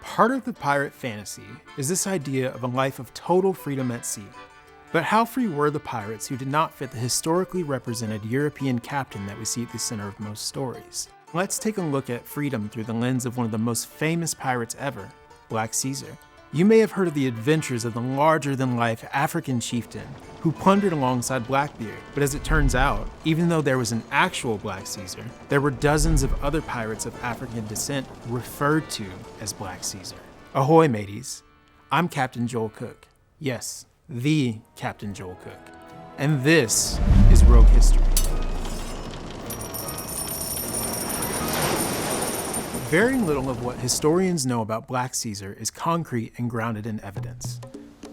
Part of the pirate fantasy is this idea of a life of total freedom at sea. But how free were the pirates who did not fit the historically represented European captain that we see at the center of most stories? Let's take a look at freedom through the lens of one of the most famous pirates ever, Black Caesar. You may have heard of the adventures of the larger-than-life African chieftain who plundered alongside Blackbeard, but as it turns out, even though there was an actual Black Caesar, there were dozens of other pirates of African descent referred to as Black Caesar. Ahoy, mateys. I'm Captain Joel Cook. Yes, the Captain Joel Cook. And this is Rogue History. Very little of what historians know about Black Caesar is concrete and grounded in evidence.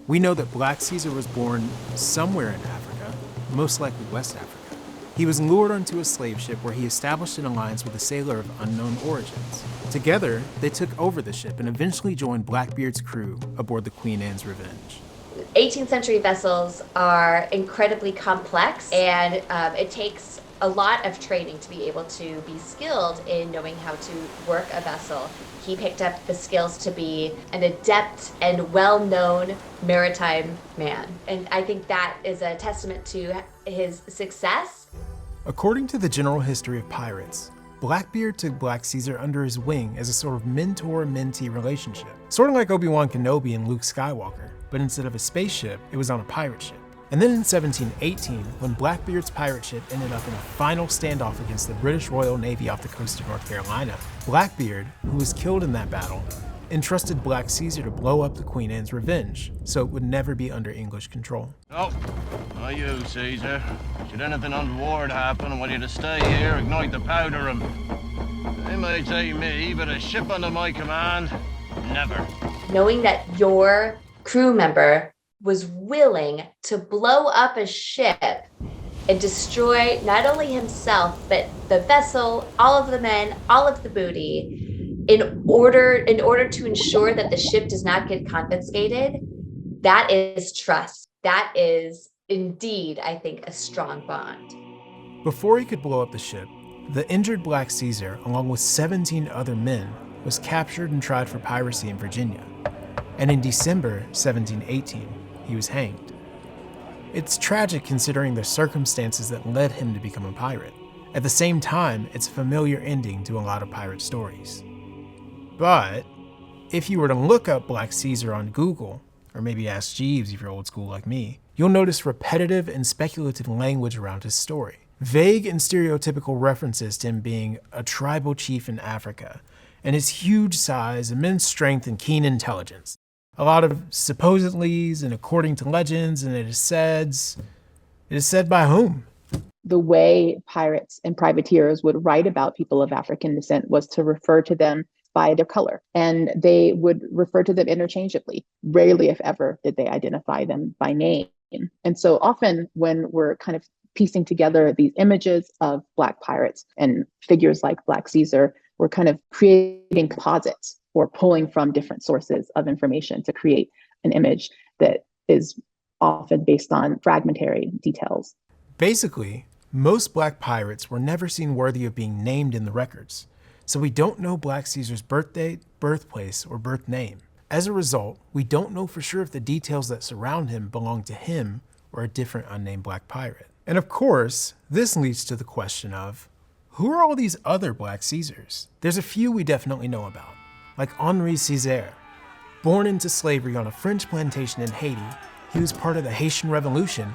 We know that Black Caesar was born somewhere in Africa, most likely West Africa. He was lured onto a slave ship where he established an alliance with a sailor of unknown origins. Together, they took over the ship and eventually joined Blackbeard's crew aboard the Queen Anne's Revenge. 18th century vessels are incredibly complex, and it takes a lot of training to be able to be skilled in knowing how to work a vessel. He picked up the skills to be an adept and well-known maritime man. And I think that is a testament to his success. According to the general history of pirates, Blackbeard took Black Caesar under his wing as a sort of mentor-mentee relationship. Sort of like Obi-Wan Kenobi and Luke Skywalker, but instead of a spaceship, it was on a pirate ship. And then in 1718, when Blackbeard's pirate ship ended up in a final standoff against the British Royal Navy off the coast of North Carolina, Blackbeard, who was killed in that battle, entrusted Black Caesar to blow up the Queen Anne's Revenge, so it would never be under English control. No, not you, Caesar. Should anything untoward happen, I want you to stay here, ignite the powder room. They may take me, but a ship under my command, never. Knowing that your crew member was willing to blow up a ship and destroy not only himself, but the vessel, all of the men, all of the booty, in order to ensure that the ship does not get confiscated, that is trust. That is indeed, I think, a strong bond. Before he could blow up the ship, the injured Black Caesar, along with 17 other men, was captured and tried for piracy in Virginia. And in December 1718, he was hanged. It's tragic considering the circumstances that led him to become a pirate. At the same time, it's a familiar ending to a lot of pirate stories. But if you were to look up Black Caesar on Google, or maybe ask Jeeves if you're old school like me, you'll notice repetitive and speculative language around his story. Vague and stereotypical references to him being a tribal chief in Africa, and his huge size, immense strength, and keen intelligence. A lot of supposedlys and according to legends, and it is said by whom? The way pirates and privateers would write about people of African descent was to refer to them by their color, and they would refer to them interchangeably. Rarely, if ever, did they identify them by name. And so often when we're kind of piecing together these images of Black pirates and figures like Black Caesar, we're kind of creating composites or pulling from different sources of information to create an image that is often based on fragmentary details. Basically, most Black pirates were never seen worthy of being named in the records, so we don't know Black Caesar's birth date, birthplace, or birth name. As a result, we don't know for sure if the details that surround him belong to him or a different unnamed Black pirate. And of course, this leads to the question of, who are all these other Black Caesars? There's a few we definitely know about, like Henri Caesar. Born into slavery on a French plantation in Haiti, he was part of the Haitian Revolution.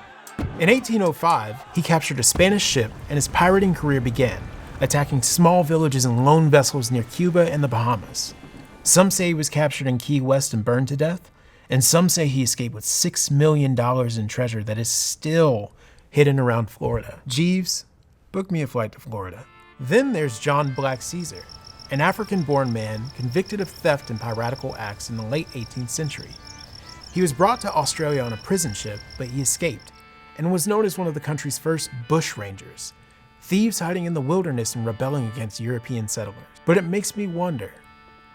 In 1805, he captured a Spanish ship and his pirating career began, attacking small villages and lone vessels near Cuba and the Bahamas. Some say he was captured in Key West and burned to death, and some say he escaped with $6 million in treasure that is still hidden around Florida. Jeeves, book me a flight to Florida. Then there's John Black Caesar, an African-born man convicted of theft and piratical acts in the late 18th century. He was brought to Australia on a prison ship, but he escaped, and was known as one of the country's first Bushrangers, thieves hiding in the wilderness and rebelling against European settlers. But it makes me wonder,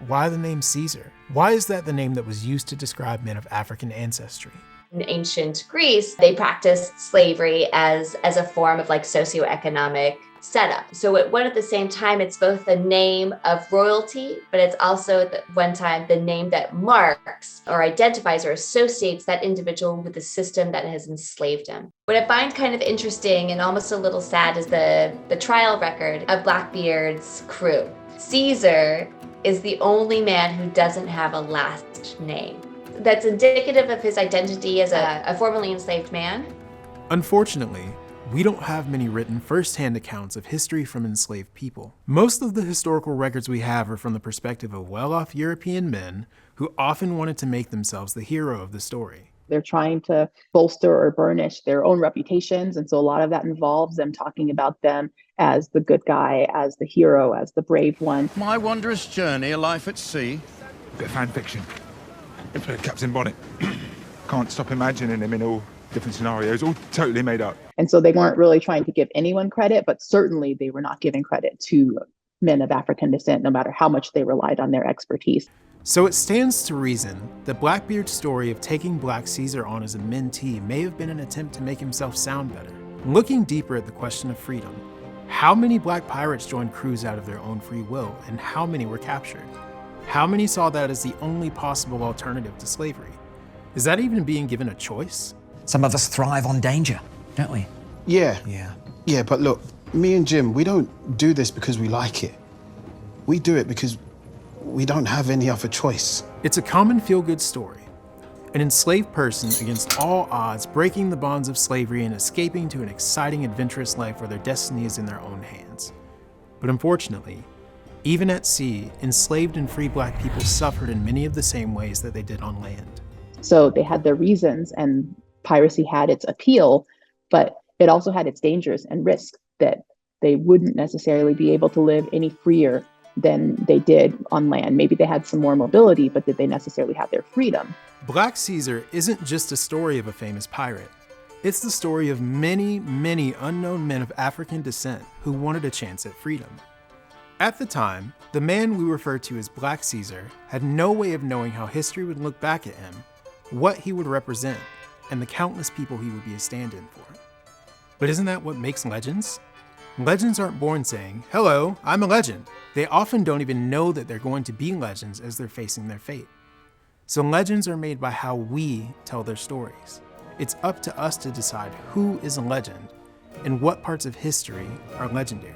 why the name Caesar? Why is that the name that was used to describe men of African ancestry? In ancient Greece, they practiced slavery as a form of like socioeconomic setup. So at one at the same time, it's both the name of royalty, but it's also at one time the name that marks or identifies or associates that individual with the system that has enslaved him. What I find kind of interesting and almost a little sad is the trial record of Blackbeard's crew. Caesar is the only man who doesn't have a last name. That's indicative of his identity as a formerly enslaved man. Unfortunately, we don't have many written first-hand accounts of history from enslaved people. Most of the historical records we have are from the perspective of well-off European men who often wanted to make themselves the hero of the story. They're trying to bolster or burnish their own reputations. And so a lot of that involves them talking about them as the good guy, as the hero, as the brave one. My wondrous journey, a life at sea. Bit of fan fiction. Captain Bonnet. Can't stop imagining him in all different scenarios, all totally made up. And so they weren't really trying to give anyone credit, but certainly they were not giving credit to men of African descent, no matter how much they relied on their expertise. So it stands to reason that Blackbeard's story of taking Black Caesar on as a mentee may have been an attempt to make himself sound better. Looking deeper at the question of freedom, how many Black pirates joined crews out of their own free will, and how many were captured? How many saw that as the only possible alternative to slavery? Is that even being given a choice? Some of us thrive on danger, don't we? Yeah, but look, me and Jim, we don't do this because we like it. We do it because we don't have any other choice. It's a common feel-good story. An enslaved person against all odds breaking the bonds of slavery and escaping to an exciting, adventurous life where their destiny is in their own hands. But unfortunately, even at sea, enslaved and free Black people suffered in many of the same ways that they did on land. So they had their reasons, and piracy had its appeal, but it also had its dangers and risks that they wouldn't necessarily be able to live any freer than they did on land. Maybe they had some more mobility, but did they necessarily have their freedom? Black Caesar isn't just a story of a famous pirate. It's the story of many, many unknown men of African descent who wanted a chance at freedom. At the time, the man we refer to as Black Caesar had no way of knowing how history would look back at him, what he would represent, and the countless people he would be a stand-in for. But isn't that what makes legends? Legends aren't born saying, "Hello, I'm a legend." They often don't even know that they're going to be legends as they're facing their fate. So legends are made by how we tell their stories. It's up to us to decide who is a legend and what parts of history are legendary.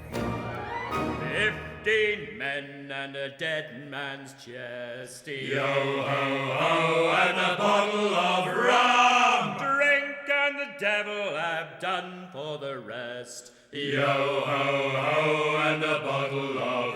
15 men and a dead man's chest. Yo ho ho and a bottle of rum. Drink and the devil have done for the rest. Yo ho ho and a bottle of